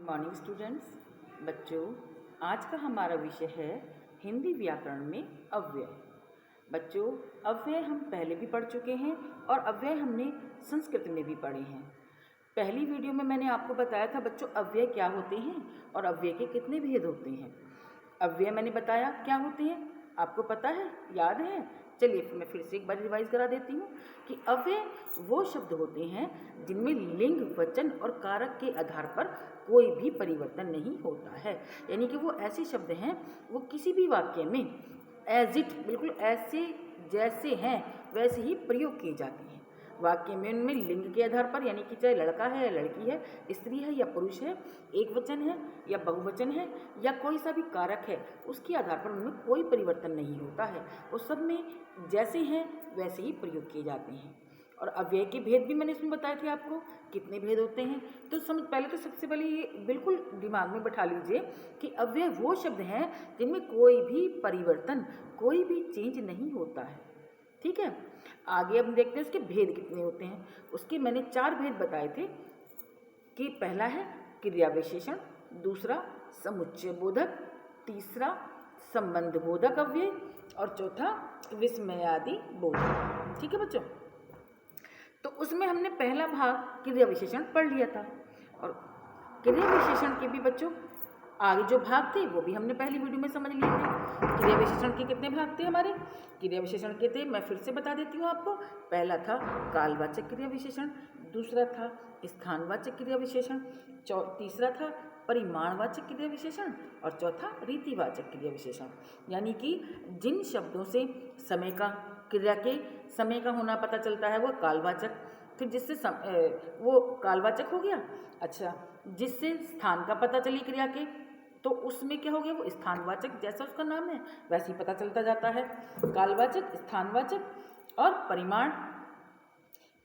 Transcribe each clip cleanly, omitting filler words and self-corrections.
Morning students. बच्चों, आज का हमारा विषय है हिंदी व्याकरण में अव्यय। बच्चों, अव्यय हम पहले भी पढ़ चुके हैं और अव्यय हमने संस्कृत में भी पढ़े हैं। पहली वीडियो में मैंने आपको बताया था बच्चों अव्यय क्या होते हैं और अव्यय के कितने भेद होते हैं। अव्यय मैंने बताया क्या होते हैं, आपको पता है, याद है? चलिए मैं फिर से एक बार रिवाइज करा देती हूँ कि अव्यय वो शब्द होते हैं जिनमें लिंग, वचन और कारक के आधार पर कोई भी परिवर्तन नहीं होता है। यानी कि वो ऐसे शब्द हैं, वो किसी भी वाक्य में एज इट, बिल्कुल ऐसे जैसे हैं वैसे ही प्रयोग किए जाते हैं। वाक्य में उनमें लिंग के आधार पर, यानी कि चाहे लड़का है या लड़की है, स्त्री है या पुरुष है, एक वचन है या बहुवचन है या कोई सा भी कारक है, उसके आधार पर उनमें कोई परिवर्तन नहीं होता है। वो सब में जैसे हैं वैसे ही प्रयोग किए जाते हैं। और अव्यय के भेद भी मैंने इसमें बताए थे आपको, कितने भेद होते हैं। तो पहले तो सबसे पहले ये बिल्कुल दिमाग में बैठा लीजिए कि अव्यय वो शब्द हैं जिनमें कोई भी परिवर्तन, कोई भी चेंज नहीं होता है। ठीक है, आगे अब देखते हैं इसके भेद कितने होते हैं। उसके मैंने 4 भेद बताए थे कि पहला है क्रिया विशेषण, दूसरा समुच्चय बोधक, तीसरा संबंध बोधक अव्यय और चौथा विस्मयादि बोधक। ठीक है बच्चों, तो उसमें हमने पहला भाग क्रिया विशेषण पढ़ लिया था और क्रिया विशेषण के भी बच्चों आगे जो भाग थे वो भी हमने पहली वीडियो में समझ लिए थे। क्रिया विशेषण के कितने भाग थे हमारे? क्रिया विशेषण के थे, मैं फिर से बता देती हूँ आपको। पहला था कालवाचक क्रिया विशेषण, दूसरा था स्थानवाचक क्रिया विशेषण, तीसरा था परिमाणवाचक क्रिया विशेषण और चौथा रीतिवाचक क्रिया विशेषण। यानी कि जिन शब्दों से समय का, क्रिया के समय का होना पता चलता है वो कालवाचक, फिर जिससे वो कालवाचक हो गया। अच्छा, जिससे स्थान का पता चली क्रिया के, तो उसमें क्या हो गया, वो स्थानवाचक, जैसा उसका नाम है वैसे ही पता चलता जाता है। कालवाचक, स्थानवाचक और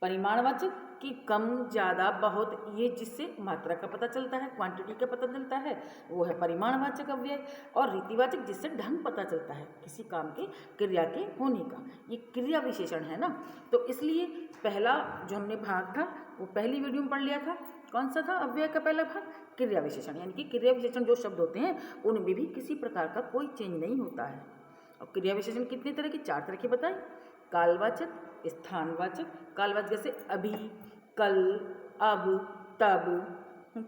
परिमाणवाचक की कम, ज़्यादा, बहुत, ये जिससे मात्रा का पता चलता है, क्वांटिटी का पता चलता है, वो है परिमाणवाचक अव्यय। और रीतिवाचक जिससे ढंग पता चलता है किसी काम के, क्रिया के होने का, ये क्रिया विशेषण है ना। तो इसलिए पहला जो हमने भाग था वो पहली वीडियो में पढ़ लिया था। कौन सा था अव्यय का पहला भाग? क्रिया विशेषण। यानी कि क्रिया विशेषण जो शब्द होते हैं उनमें भी किसी प्रकार का कोई चेंज नहीं होता है। और क्रिया विशेषण कितने तरह के? 4 तरह के बताए। कालवाचक, स्थानवाचक, कालवाचक जैसे अभी, कल, अब, तब,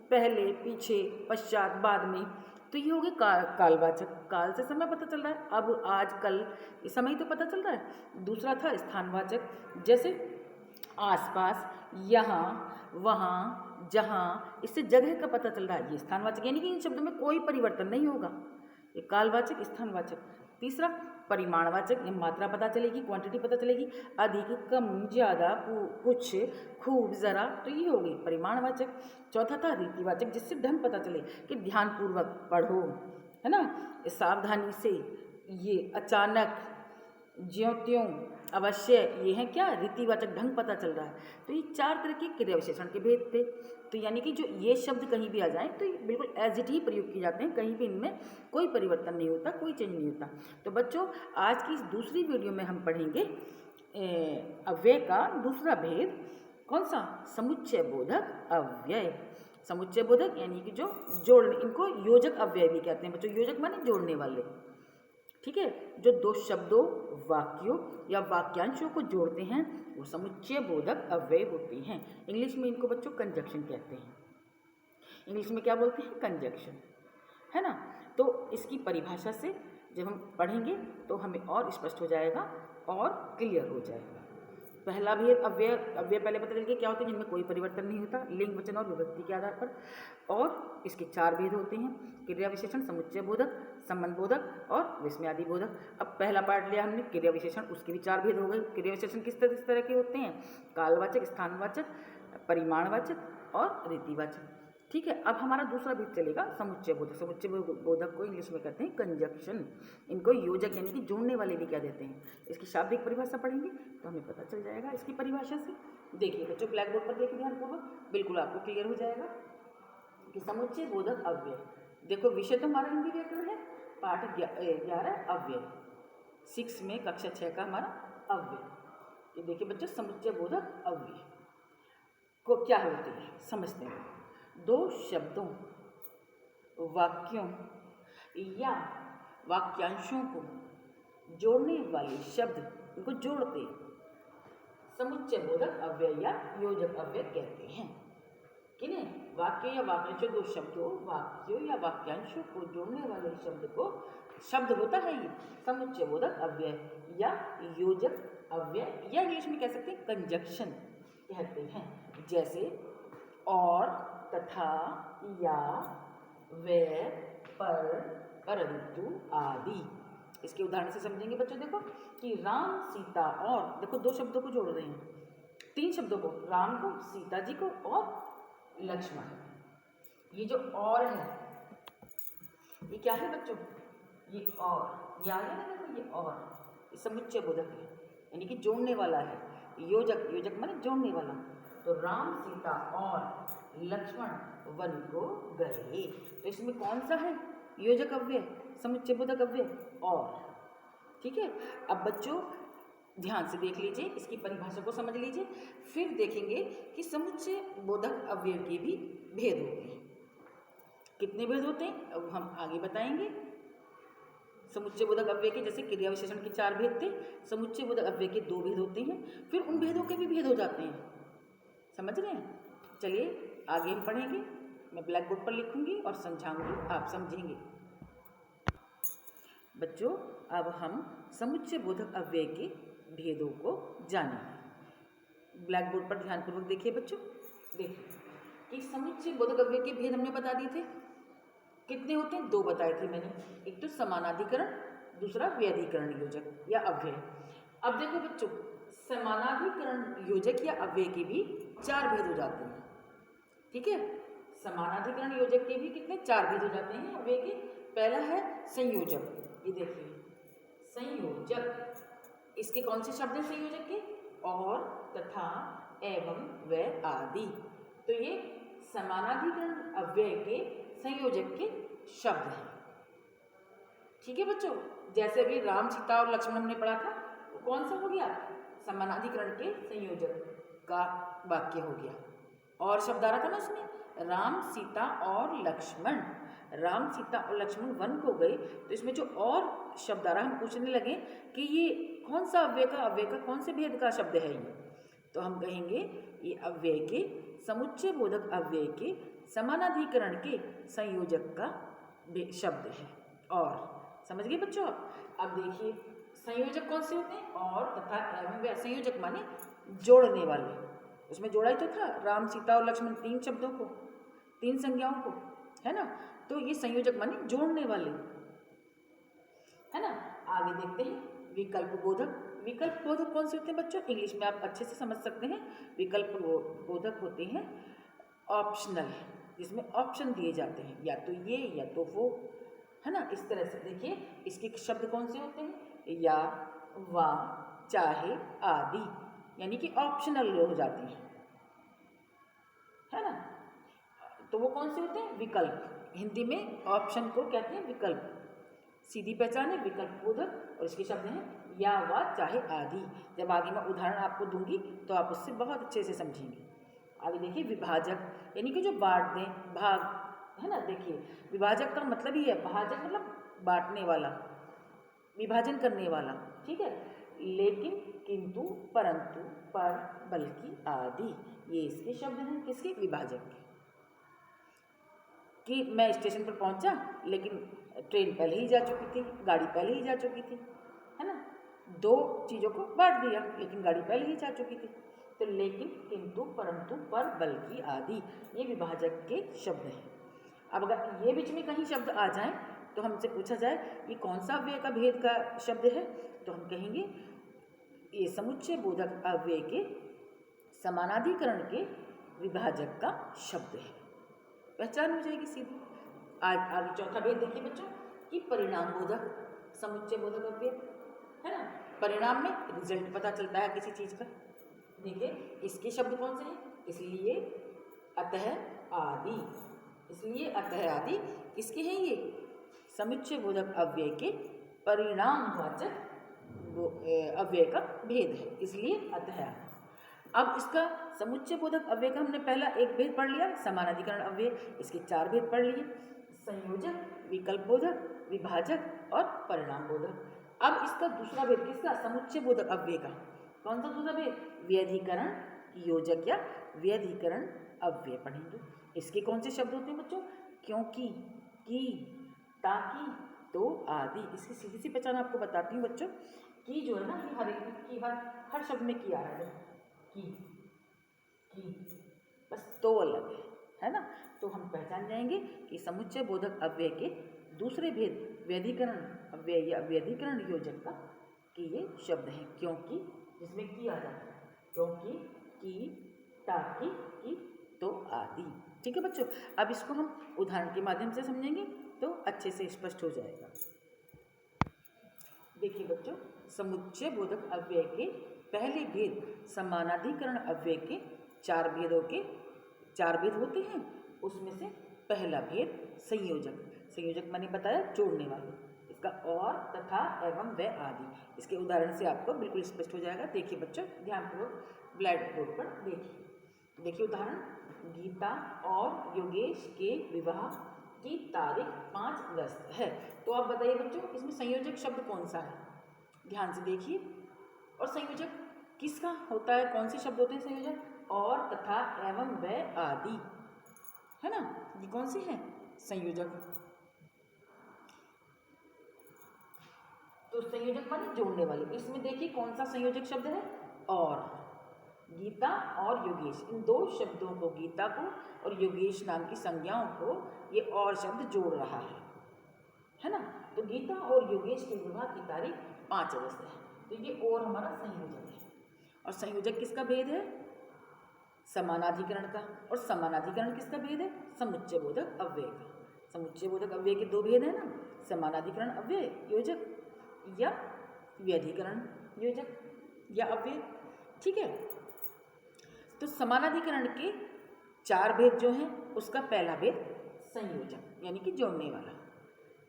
पहले, पीछे, पश्चात, बाद में, तो ये हो गए कालवाचक। काल से समय पता चल रहा है, अब, आज, कल, ये समय तो पता चल रहा है। दूसरा था स्थानवाचक, जैसे आसपास, यहाँ, वहाँ, जहाँ, इससे जगह का पता चल रहा है, ये स्थानवाचक। यानी कि इन शब्दों में कोई परिवर्तन नहीं होगा, ये कालवाचक, स्थानवाचक। तीसरा परिमाणवाचक, ये मात्रा पता चलेगी, क्वांटिटी पता चलेगी, अधिक, कम, ज़्यादा, कुछ, खूब, ज़रा, तो ये हो गई परिमाणवाचक। चौथा था रीतिवाचक, जिससे ढंग पता चले कि ध्यानपूर्वक पढ़ो, है ना, सावधानी से, ये अचानक, ज्यों त्यों, अवश्य, ये है क्या, रीतिवाचक, ढंग पता चल रहा है। तो ये 4 तरह के क्रिया विशेषण के भेद थे। तो यानी कि जो ये शब्द कहीं भी आ जाए तो ये बिल्कुल एज इट ही प्रयोग किए जाते हैं, कहीं भी इनमें कोई परिवर्तन नहीं होता, कोई चेंज नहीं होता। तो बच्चों, आज की इस दूसरी वीडियो में हम पढ़ेंगे अव्यय का दूसरा भेद। कौन सा? समुच्चय बोधक अव्यय। समुच्चय बोधक यानी कि जो जोड़ने, इनको योजक अव्यय भी कहते हैं बच्चों। योजक माने जोड़ने वाले। ठीक है, जो 2 शब्दों, वाक्यों या वाक्यांशों को जोड़ते हैं वो समुच्चय बोधक अव्यय होते हैं। इंग्लिश में इनको बच्चों कंजक्शन कहते हैं। इंग्लिश में क्या बोलते हैं? कंजक्शन, है ना। तो इसकी परिभाषा से जब हम पढ़ेंगे तो हमें और स्पष्ट हो जाएगा और क्लियर हो जाएगा। पहला भेद अव्यय। अव्यय पहले पता चल गया क्या होते हैं, जिनमें कोई परिवर्तन नहीं होता, लिंग, वचन और विभक्ति के आधार पर। और इसके 4 भेद होते हैं, क्रिया विशेषण, समुच्चय बोधक, संबंध बोधक और विस्मयादि बोधक। अब पहला पार्ट लिया हमने क्रिया विशेषण, उसके भी 4 भेद हो गए। क्रिया विशेषण किस तरह के होते हैं? कालवाचक, स्थानवाचक, परिमाणवाचक और रीतिवाचक। ठीक है, अब हमारा दूसरा भेद चलेगा समुच्चय बोधक। समुच्चय बोधक को इंग्लिश में कहते हैं कंजक्शन। इनको योजक यानी कि जोड़ने वाले भी क्या देते हैं। इसकी शाब्दिक परिभाषा पढ़ेंगे तो हमें पता चल जाएगा इसकी परिभाषा से। देखिए बच्चों, ब्लैक बोर्ड पर देखिए ध्यानपूर्वक, बिल्कुल आपको क्लियर हो जाएगा कि समुच्चय बोधक अव्यय। देखो, विषय तो हमारा हिंदी व्याकरण है, पाठ 11 अव्यय, 6 में, कक्षा 6 का हमारा अव्यय। ये देखिए बच्चों, समुच्चय बोधक अव्यय को क्या होते हैं समझते हैं। 2 शब्दों वाक्यों या वाक्यांशों को जोड़ने वाले शब्द को जोड़ते समुच्चय बोधक अव्यय या योजक अव्यय कहते हैं। किन्हें? वाक्य या वाक्यांशों, दो शब्दों, वाक्यों या वाक्यांशों को जोड़ने वाले शब्द को, शब्द होता है ये समुच्चय बोधक अव्यय या योजक अव्यय या इंग्लिश में कह सकते हैं कंजक्शन कहते हैं। जैसे और, तथा, या, वे, पर, परंतु आदि। इसके उदाहरण से समझेंगे बच्चों। देखो कि राम, सीता और, देखो दो शब्दों को जोड़ रहे हैं, तीन शब्दों को, राम को, सीता जी को और लक्ष्मण। ये जो और है ये क्या है बच्चों? ये और, ये आ गया ना, देखो ये और, ये समुच्चय बोधक है यानी कि जोड़ने वाला है। योजक, योजक माने जोड़ने वाला। तो राम, सीता और लक्ष्मण वन को गए, तो इसमें कौन सा है योजक अव्यय, समुच्चय बोधक अव्यय? और। ठीक है, अब बच्चों ध्यान से देख लीजिए, इसकी परिभाषा को समझ लीजिए, फिर देखेंगे कि समुच्चय बोधक अव्यय के भी भेद होते हैं। कितने भेद होते हैं अब हम आगे बताएंगे। समुच्चय बोधक अव्यय के जैसे क्रिया विशेषण के 4 भेद थे, समुच्चय बोधक अव्यय के 2 भेद होते हैं, फिर उन भेदों के भी भेद हो जाते हैं। समझ रहे हैं? चलिए आगे हम पढ़ेंगे, मैं ब्लैक बोर्ड पर लिखूंगी और समझाऊंगी, आप समझेंगे। बच्चों अब हम समुच्चय बोधक अव्यय के भेदों को जानेंगे। ब्लैक बोर्ड पर ध्यानपूर्वक देखिए बच्चों। देखिए कि समुच्चय बोधक अव्यय के भेद हमने बता दिए थे। कितने होते हैं? 2 बताए थे मैंने, एक तो समानाधिकरण, दूसरा व्यधिकरण योजक या अव्यय। अब देखो बच्चों, समानाधिकरण योजक या अव्यय के भी 4 भेद हो जाते हैं। ठीक है, समानाधिकरण योजक के भी कितने? 4 भेद हो जाते हैं अव्यय के। पहला है संयोजक, ये देखिए संयोजक, इसके कौन से शब्द हैं संयोजक के? और, तथा, एवं, व आदि। तो ये समानाधिकरण अव्यय के संयोजक के शब्द हैं। ठीक है बच्चों, जैसे अभी राम, सीता और लक्ष्मण हमने पढ़ा था, वो कौन सा हो गया? समानाधिकरण के संयोजक का वाक्य हो गया। और शब्द आ रहा था ना उसमें, राम, सीता और लक्ष्मण। राम, सीता और लक्ष्मण वन को गए, तो इसमें जो और शब्द आ रहा है, हम पूछने लगे कि ये कौन सा अव्यय का कौन से भेद का शब्द है ये? तो हम कहेंगे ये अव्यय के, समुच्चय बोधक अव्यय के समानाधिकरण के संयोजक का शब्द है। और समझ गए बच्चों? अब देखिए संयोजक कौन से होते हैं? और, तथा, एवं, व। संयोजक माने जोड़ने वाले। उसमें जोड़ा ही तो था, राम, सीता और लक्ष्मण, 3 शब्दों को, 3 संज्ञाओं को, है ना? तो ये संयोजक माने जोड़ने वाले, है ना? आगे देखते हैं विकल्प बोधक। विकल्प बोधक कौन से होते हैं बच्चों? इंग्लिश में आप अच्छे से समझ सकते हैं। विकल्प बोधक होते हैं ऑप्शनल, जिसमें ऑप्शन दिए जाते हैं, या तो ये या तो वो, है ना? इस तरह से देखिए इसके शब्द कौन से होते हैं? या, वा, चाहे, आदि, यानी कि ऑप्शनल हो जाते हैं, है ना? तो वो कौन से होते हैं? विकल्प। हिंदी में ऑप्शन को कहते हैं विकल्प। सीधी पहचान है विकल्प बोधक, और इसके शब्द हैं या, वा, चाहे, आदि। जब आगे मैं उदाहरण आपको दूंगी तो आप उससे बहुत अच्छे से समझेंगे। आगे देखिए विभाजक, यानी कि जो बांट दें, भाग, है ना? देखिए विभाजक का मतलब ही है, भाजक मतलब बांटने वाला, विभाजन करने वाला। ठीक है, लेकिन, किंतु, परंतु, पर, बल्कि, आदि, ये इसके शब्द हैं। किसके? विभाजक के। कि मैं स्टेशन पर पहुंचा लेकिन ट्रेन पहले ही जा चुकी थी, गाड़ी पहले ही जा चुकी थी, है ना? 2 चीज़ों को बांट दिया, लेकिन गाड़ी पहले ही जा चुकी थी। तो लेकिन, किंतु, परंतु, पर, बल्कि, आदि, ये विभाजक के शब्द हैं। अब अगर ये बीच में कहीं शब्द आ जाएं तो हमसे पूछा जाए ये कौन सा अव्यय का भेद का शब्द है, तो हम कहेंगे ये समुच्चय बोधक अव्यय के समानाधिकरण के विभाजक का शब्द है। पहचान हो जाएगी सीधी। आगे चौथा भेद देखिए बच्चों कि परिणाम बोधक समुच्चय बोधक अव्यय, है ना? परिणाम में रिजल्ट पता चलता है किसी चीज का। देखिए इसके शब्द कौन से हैं? इसलिए, अतः, आदि। इसलिए, अतः, आदि किसके हैं? ये समुच्चय बोधक अव्यय के परिणामवाचक अव्यय का भेद है। इसलिए, अतः, आदि। अब इसका समुच्चय बोधक अव्यय का हमने पहला एक भेद पढ़ लिया, समानाधिकरण अव्यय, इसके 4 भेद पढ़ लिए। संयोजक, विकल्प बोधक, विभाजक और परिणाम बोधक। अब इसका दूसरा भेद किसका? समुच्चय बोधक अव्यय का। कौन सा दूसरा भेद? व्यधिकरण योजक या व्यधिकरण अव्यय पढ़ेंगे। इसके कौन से शब्द होते हैं बच्चों? क्योंकि, की, ताकि, तो आदि। इसकी सीधी सी पहचान आपको बताती हूँ बच्चों। की जो है ना, ये हर एक की हर शब्द में की आ रहा है। की बस तो अलग है ना। तो हम पहचान जाएंगे कि समुच्चय बोधक अव्यय के दूसरे भेद व्यधिकरण अव्यय या व्यधिकरण योजक का कि ये शब्द हैं क्योंकि, जिसमें की आ जाता है। क्योंकि, की, ताकि, की, तो आदि। ठीक है बच्चों। अब इसको हम उदाहरण के माध्यम से समझेंगे तो अच्छे से स्पष्ट हो जाएगा। देखिए बच्चों, समुच्चय बोधक अव्यय के पहले भेद समानाधिकरण अव्यय के चार भेद होते हैं। उसमें से पहला भेद संयोजक। संयोजक मैंने बताया जोड़ने वाले। इसका और, तथा, एवं, व आदि। इसके उदाहरण से आपको बिल्कुल स्पष्ट हो जाएगा। देखिए बच्चों, ध्यानपूर्वक ब्लैक बोर्ड पर देखिए उदाहरण। गीता और योगेश के विवाह की तारीख 5 अगस्त है। तो आप बताइए बच्चों, इसमें संयोजक शब्द कौन सा है? ध्यान से देखिए। और संयोजक किसका होता है? कौन से शब्द होते हैं संयोजक? और, तथा, एवं, व आदि, है ना। ये कौन से हैं संयोजक? तो संयोजक माने जोड़ने वाले। इसमें देखिए कौन सा संयोजक शब्द है? और। गीता और योगेश, इन दो शब्दों को, गीता को और योगेश नाम की संज्ञाओं को ये और शब्द जोड़ रहा है ना। तो गीता और योगेश के विवाह की तारीख 5 अगस्त है। तो ये और हमारा संयोजक है। और संयोजक किसका भेद है? समानाधिकरण का। और समानाधिकरण किसका भेद है? समुच्चय बोधक अव्यय का। समुच्चय बोधक अव्यय के दो भेद है ना, समानाधिकरण अव्यय योजक या व्यधिकरण योजक या अव्यय। ठीक है। तो समानाधिकरण के चार भेद जो हैं, उसका पहला भेद संयोजक यानी कि जोड़ने वाला।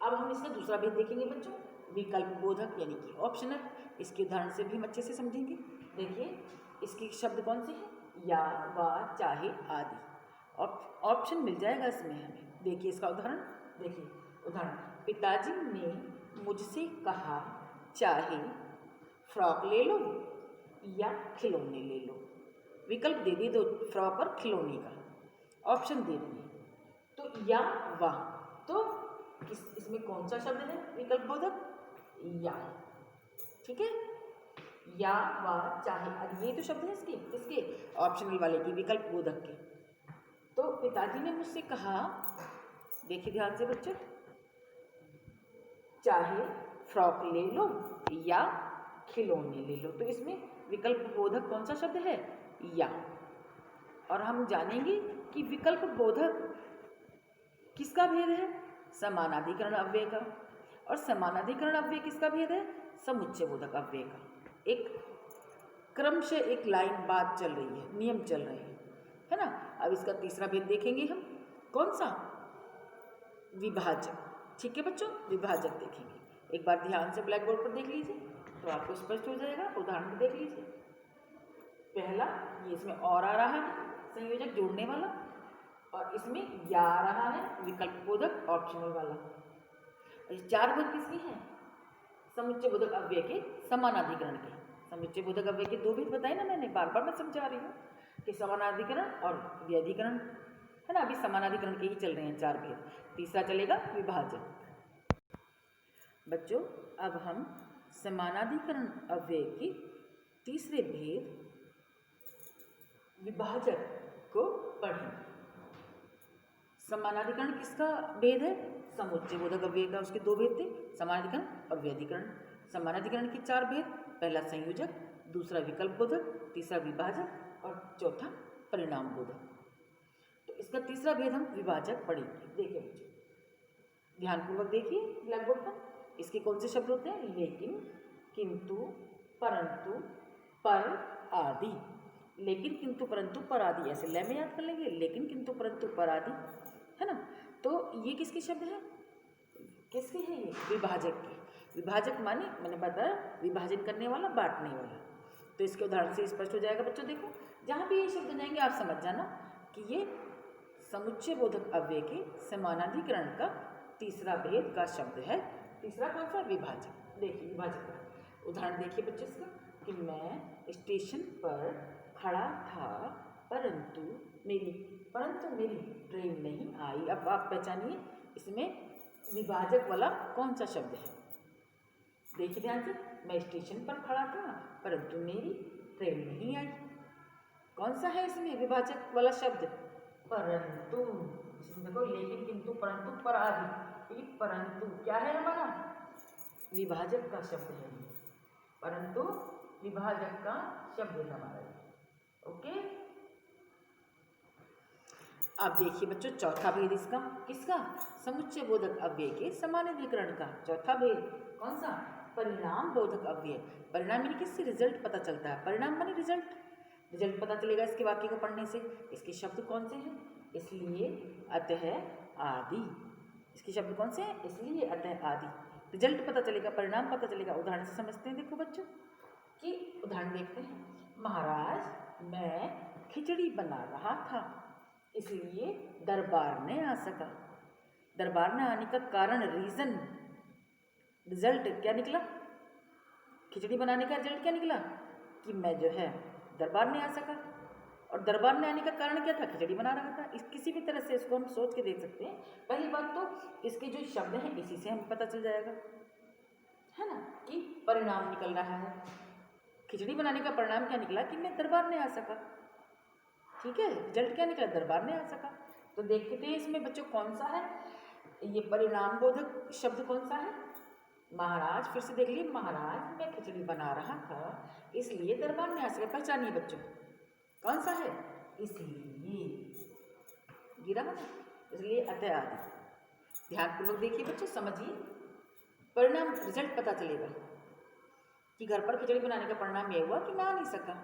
अब हम इसका दूसरा भेद देखेंगे बच्चों, विकल्प बोधक यानी कि ऑप्शनल। इसके उदाहरण से भी हम अच्छे से समझेंगे। देखिए इसके शब्द कौन से हैं? या, वा, चाहे, आदि। ऑप्शन मिल जाएगा इसमें हमें। देखिए इसका उदाहरण। देखिए उदाहरण, पिताजी ने मुझसे कहा चाहे फ्रॉक ले लो या खिलौने ले लो। विकल्प दे दिए दो, फ्रॉक और खिलौने का ऑप्शन दे दिए। तो या, वा, तो इसमें कौन सा शब्द है विकल्प बोधक? या। ठीक है, या, वा, चाहे, ये तो शब्द है इसके ऑप्शनल वाले की, विकल्प बोधक के। तो पिताजी ने मुझसे कहा, देखिए ध्यान से बच्चे, चाहे फ्रॉक ले लो या खिलौने ले लो। तो इसमें विकल्प बोधक कौन सा शब्द है? या। और हम जानेंगे कि विकल्प बोधक किसका भेद है? समानाधिकरण अव्यय का। और समानाधिकरण अव्यय किसका भेद है? समुच्चय बोधक अव्यय का। एक क्रमशः एक लाइन बात चल रही है, नियम चल रहे हैं, है ना। अब इसका तीसरा भेद देखेंगे हम, कौन सा? विभाजक। ठीक है बच्चों, विभाजक देखेंगे। एक बार ध्यान से ब्लैक बोर्ड पर देख लीजिए तो आपको स्पष्ट हो जाएगा। उदाहरण देख लीजिए। पहला, ये इसमें और आ रहा है संयोजक जोड़ने वाला, और इसमें या आ रहा है विकल्प बोधक ऑप्शनल वाला। ये चार भेद किसके हैं? समुच्चय बोधक अव्यय के समानाधिकरण के। समुच्चय बोधक अव्यय के दो भेद बताए ना मैंने, बार बार मैं समझा रही हूँ कि समानाधिकरण और व्यधिकरण, है ना। अभी समानाधिकरण के ही चल रहे हैं चार भेद। तीसरा चलेगा विभाजन। बच्चों अब हम समानाधिकरण अव्यय के तीसरे भेद विभाजक को पढ़ेंगे। समानाधिकरण किसका भेद है? समुच्चय बोधक अव्यय का। उसके दो भेद थे, समानाधिकरण और व्यधिकरण। समानाधिकरण के चार भेद, पहला संयोजक, दूसरा विकल्प बोधक, तीसरा विभाजक और चौथा परिणाम बोधक। तो इसका तीसरा भेद हम विभाजक पढ़ेंगे। देखिए बच्चों, ध्यानपूर्वक देखिए ब्लैक बोर्ड पर। इसके कौन से शब्द होते हैं? लेकिन, किंतु, परंतु, पर आदि। लेकिन, किंतु, परंतु, पर आदि, ऐसे लय में याद कर लेंगे। लेकिन, किंतु, परंतु, पर आदि, है ना। तो ये किसके शब्द हैं? किसके हैं ये? विभाजक के। विभाजक माने मैंने बताया विभाजन करने वाला, बांटने वाला। तो इसके उदाहरण से स्पष्ट हो जाएगा बच्चों। देखो जहाँ भी ये शब्द जाएंगे आप समझ जाना कि ये समुच्चय बोधक अव्यय के समानाधिकरण का तीसरा भेद का शब्द है। तीसरा कौन सा? विभाजक। देखिए विभाजक का उदाहरण देखिए बच्चे इसका कि मैं स्टेशन पर खड़ा था परंतु मेरी ट्रेन नहीं आई। अब आप पहचानिए इसमें विभाजक वाला कौन सा शब्द है। देखिए ध्यान से, मैं स्टेशन पर खड़ा था परंतु मेरी ट्रेन नहीं आई। कौन सा है इसमें विभाजक वाला शब्द? परंतु। इसमें देखो लेकिन, किंतु, परंतु, पर आदि। परंतु क्या है हमारा? विभाजक का शब्द है। परंतु विभाजक का शब्द है हमारा। ओके, अब देखिए बच्चों चौथा भेद इसका किसका? समुच्चय बोधक अव्यय के समानाधिकरण का चौथा भेद कौन सा? परिणाम बोधक अव्यय। परिणाम यानी किससे? रिजल्ट पता चलता है। परिणाम माने रिजल्ट, रिजल्ट पता चलेगा इसके वाक्य को पढ़ने से। इसके शब्द कौन से हैं? इसलिए, अतः, आदि। इसके शब्द कौन से हैं? इसलिए, अतः, आदि। रिजल्ट पता चलेगा, परिणाम पता चलेगा। उदाहरण से समझते हैं। देखो बच्चों कि उदाहरण देखते हैं। महाराज मैं खिचड़ी बना रहा था इसलिए दरबार ने आ सका। दरबार ने आने का कारण, रीजन, रिजल्ट क्या निकला? खिचड़ी बनाने का रिजल्ट क्या निकला? कि मैं जो है दरबार में आ सका। और दरबार में आने का कारण क्या था? खिचड़ी बना रहा था। इस किसी भी तरह से इसको हम सोच के देख सकते हैं। पहली बात तो इसके जो शब्द हैं इसी से हमें पता चल जाएगा, है ना, कि परिणाम निकल रहा है। खिचड़ी बनाने का परिणाम क्या निकला? कि मैं दरबार में आ सका। ठीक है, रिजल्ट क्या निकला? दरबार में आ सका। तो देखते हैं इसमें बच्चों कौन सा है ये परिणाम बोधक शब्द, कौन सा है? महाराज। फिर से देख लीजिए, महाराज मैं खिचड़ी बना रहा था इसलिए दरबार में आ सका। पहचानिए बच्चों कौन सा है? इसलिए गिरा है, इसलिए, अतः, आदि। ध्यानपूर्वक देखिए बच्चों, समझिए। परिणाम, रिजल्ट पता चलेगा कि घर पर खिचड़ी बनाने का परिणाम यह हुआ कि मैं आ नहीं सका,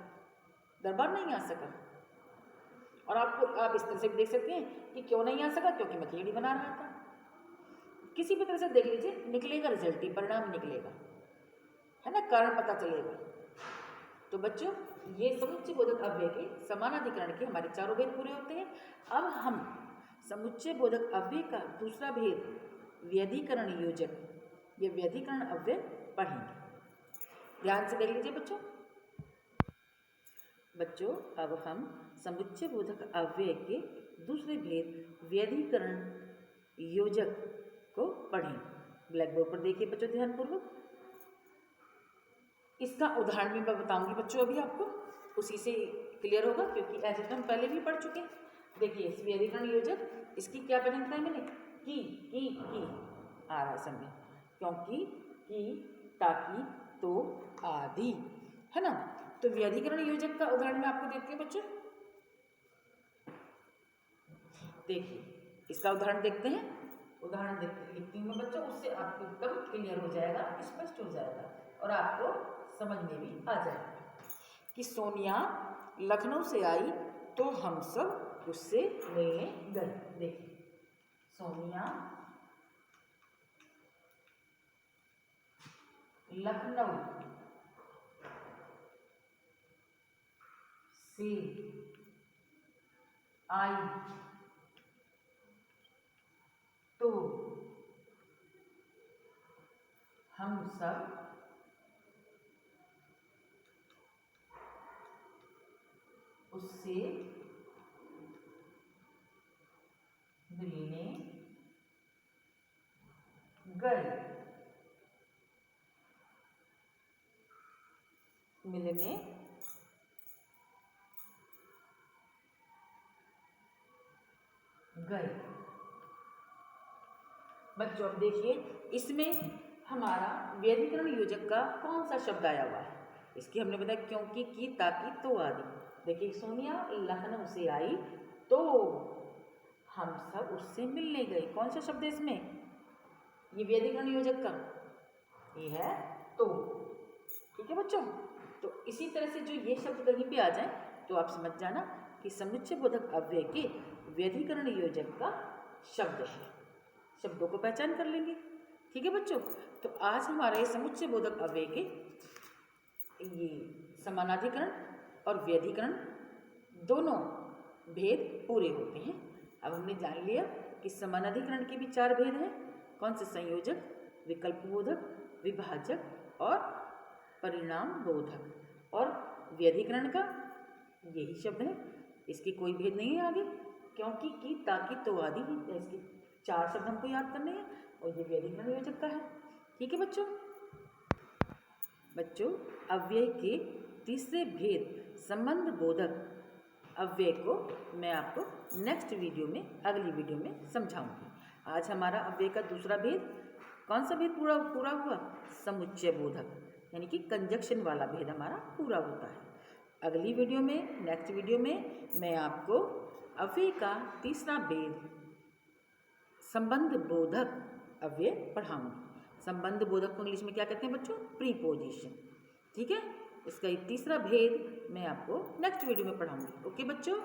दरबार नहीं आ सका। और आप इस तरह से भी देख सकते हैं कि क्यों नहीं आ सका? क्योंकि मैं खिचड़ी बना रहा था। किसी भी तरह से देख लीजिए, निकलेगा रिजल्ट ही, परिणाम निकलेगा, है ना, कारण पता चलेगा। तो बच्चों ये समुच्चय बोधक अव्यय के समानाधिकरण के हमारे चारों भेद पूरे होते हैं। अब हम समुच्चय बोधक अव्यय का दूसरा भेद, व्यधिकरण योजक, ये व्यधिकरण अव्यय पढ़ेंगे। ध्यान से देख लीजिए बच्चों। बच्चों अब हम समुच्चय बोधक अव्यय के दूसरे भेद, व्यधिकरण योजक को पढ़ें। ब्लैक बोर्ड पर देखिए बच्चों ध्यानपूर्वक। इसका उदाहरण भी मैं बताऊंगी बच्चों अभी आपको, उसी से क्लियर होगा क्योंकि ऐसे तो हम पहले भी पढ़ चुके हैं। देखिए व्यधिकरण योजक, इसकी क्या पढ़ा है मैंने? की आ रहा समय, क्योंकि, की, ताकि, तो, आदि, है ना। तो व्यधिकरण योजक का उदाहरण मैं आपको देती हूँ बच्चों। देखिए इसका उदाहरण देखते हैं। उदाहरण लिखती हूँ मैं बच्चों, उससे आपको एकदम क्लियर हो जाएगा, स्पष्ट हो जाएगा और आपको समझ में भी आ जाएगा कि सोनिया लखनऊ से आई तो हम सब उससे मिलने गए। देखिए सोनिया लखनऊ से आई तो हम सब उससे मिलने गए। मिलने गए। बच्चों अब देखिए इसमें हमारा व्यधिकरण योजक का कौन सा शब्द आया हुआ है। इसकी हमने बताया क्योंकि, की, ताकि, तो, आदि। देखिए सोनिया लखनऊ से आई तो हम सब उससे मिलने गए। कौन सा शब्द है इसमें? ये व्यधिकरण योजक का ये है तो। ठीक है बच्चों, तो इसी तरह से जो ये शब्द कहीं पे आ जाए तो आप समझ जाना कि समुच्चय बोधक अव्यय के व्यधिकरण योजक का शब्द है। शब्दों को पहचान कर लेंगे। ठीक है बच्चों, तो आज हमारे समुच्चय बोधक अव्यय के ये समानाधिकरण और व्यधिकरण दोनों भेद पूरे होते हैं। अब हमने जान लिया कि समानाधिकरण के भी 4 भेद हैं। कौन से? संयोजक, विकल्प बोधक, विभाजक और परिणाम बोधक। और व्यधिकरण का यही शब्द है, इसके कोई भेद नहीं है आगे, क्योंकि की, ताकि, तो आदि इसके 4 शब्द हमको याद करने हैं और ये व्यधिकरण योजक का है। ठीक है बच्चों। बच्चों, अव्यय के तीसरे भेद संबंध बोधक अव्यय को मैं आपको नेक्स्ट वीडियो में, अगली वीडियो में समझाऊंगी। आज हमारा अव्यय का दूसरा भेद, कौन सा भेद पूरा हुआ? समुच्चय बोधक, यानी कि कंजक्शन वाला भेद हमारा पूरा होता है। अगली वीडियो में, नेक्स्ट वीडियो में मैं आपको अव्यय का तीसरा भेद संबंध बोधक अव्यय पढ़ाऊंगी। संबंध बोधक को इंग्लिश में क्या कहते हैं बच्चों? प्रीपोजिशन। ठीक है, इसका एक तीसरा भेद मैं आपको नेक्स्ट वीडियो में पढ़ाऊंगी। ओके बच्चों।